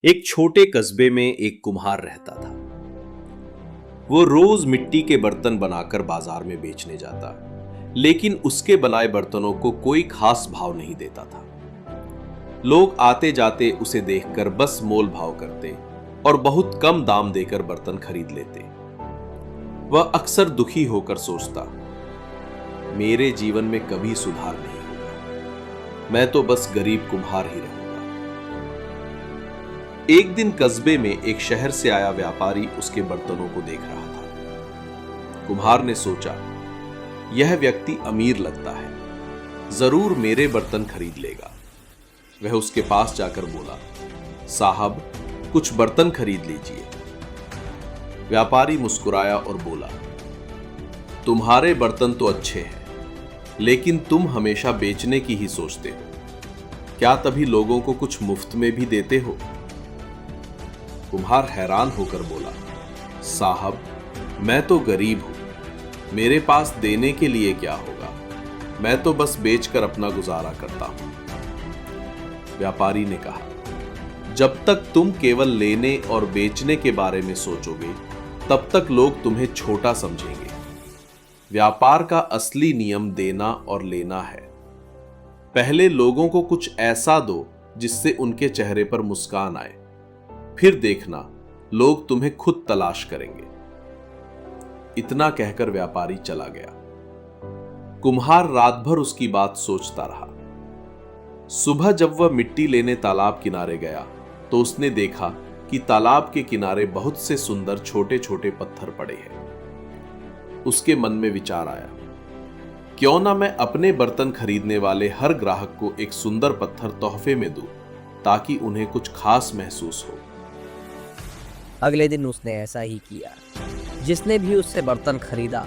एक छोटे कस्बे में एक कुम्हार रहता था। वो रोज मिट्टी के बर्तन बनाकर बाजार में बेचने जाता, लेकिन उसके बनाए बर्तनों को कोई खास भाव नहीं देता था। लोग आते जाते उसे देखकर बस मोल भाव करते और बहुत कम दाम देकर बर्तन खरीद लेते। वह अक्सर दुखी होकर सोचता, मेरे जीवन में कभी सुधार नहीं होगा, मैं तो बस गरीब कुम्हार ही रहूंगा। एक दिन कस्बे में एक शहर से आया व्यापारी उसके बर्तनों को देख रहा था। कुम्हार ने सोचा, यह व्यक्ति अमीर लगता है, जरूर मेरे बर्तन खरीद लेगा। वह उसके पास जाकर बोला, साहब, कुछ बर्तन खरीद लीजिए। व्यापारी मुस्कुराया और बोला, तुम्हारे बर्तन तो अच्छे हैं, लेकिन तुम हमेशा बेचने की ही सोचते हो। क्या तभी लोगों को कुछ मुफ्त में भी देते हो? कुम्हार हैरान होकर बोला, साहब, मैं तो गरीब हूं, मेरे पास देने के लिए क्या होगा, मैं तो बस बेचकर अपना गुजारा करता हूं। व्यापारी ने कहा, जब तक तुम केवल लेने और बेचने के बारे में सोचोगे, तब तक लोग तुम्हें छोटा समझेंगे। व्यापार का असली नियम देना और लेना है। पहले लोगों को कुछ ऐसा दो जिससे उनके चेहरे पर मुस्कान आए, फिर देखना लोग तुम्हें खुद तलाश करेंगे। इतना कहकर व्यापारी चला गया। कुम्हार रात भर उसकी बात सोचता रहा। सुबह जब वह मिट्टी लेने तालाब किनारे गया, तो उसने देखा कि तालाब के किनारे बहुत से सुंदर छोटे छोटे पत्थर पड़े हैं। उसके मन में विचार आया, क्यों ना मैं अपने बर्तन खरीदने वाले हर ग्राहक को एक सुंदर पत्थर तोहफे में दूं, ताकि उन्हें कुछ खास महसूस हो। अगले दिन उसने ऐसा ही किया। जिसने भी उससे बर्तन खरीदा,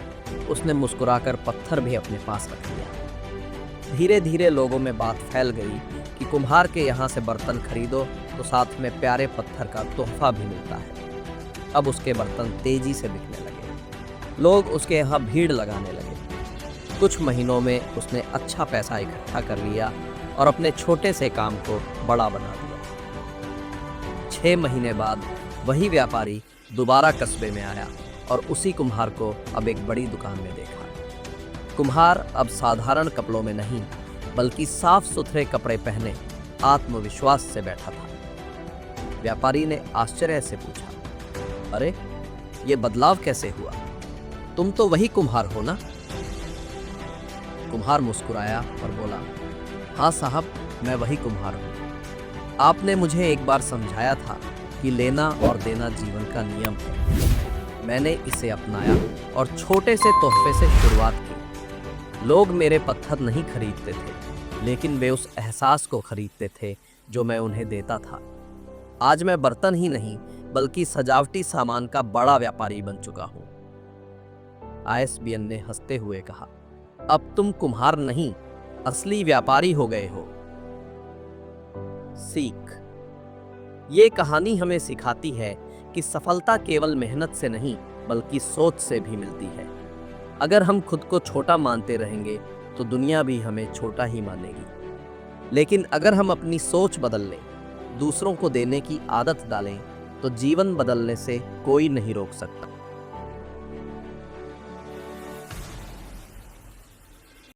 उसने मुस्कुराकर पत्थर भी अपने पास रख लिया। धीरे धीरे लोगों में बात फैल गई कि कुम्हार के यहाँ से बर्तन खरीदो तो साथ में प्यारे पत्थर का तोहफा भी मिलता है। अब उसके बर्तन तेजी से बिकने लगे। लोग उसके यहाँ भीड़ लगाने लगे। कुछ महीनों में उसने अच्छा पैसा इकट्ठा कर लिया और अपने छोटे से काम को बड़ा बना दिया। 6 महीने बाद वही व्यापारी दोबारा कस्बे में आया और उसी कुम्हार को अब एक बड़ी दुकान में देखा। कुम्हार अब साधारण कपड़ों में नहीं, बल्कि साफ सुथरे कपड़े पहने आत्मविश्वास से बैठा था। व्यापारी ने आश्चर्य से पूछा, अरे, ये बदलाव कैसे हुआ? तुम तो वही कुम्हार हो ना? कुम्हार मुस्कुराया और बोला, हाँ साहब, मैं वही कुम्हार हूँ। आपने मुझे एक बार समझाया था कि लेना और देना जीवन का नियम है। मैंने इसे अपनाया और छोटे से तोहफे से शुरुआत की। लोग मेरे पत्थर नहीं खरीदते थे, लेकिन वे उस एहसास को खरीदते थे जो मैं उन्हें देता था। आज मैं बर्तन ही नहीं, बल्कि सजावटी सामान का बड़ा व्यापारी बन चुका हूँ। ISBN ने हंसते हुए कहा, अब तुम कुम्हार नहीं, असली व्यापारी हो गए हो। सीख। ये कहानी हमें सिखाती है कि सफलता केवल मेहनत से नहीं, बल्कि सोच से भी मिलती है। अगर हम खुद को छोटा मानते रहेंगे तो दुनिया भी हमें छोटा ही मानेगी। लेकिन अगर हम अपनी सोच बदल लें, दूसरों को देने की आदत डालें, तो जीवन बदलने से कोई नहीं रोक सकता।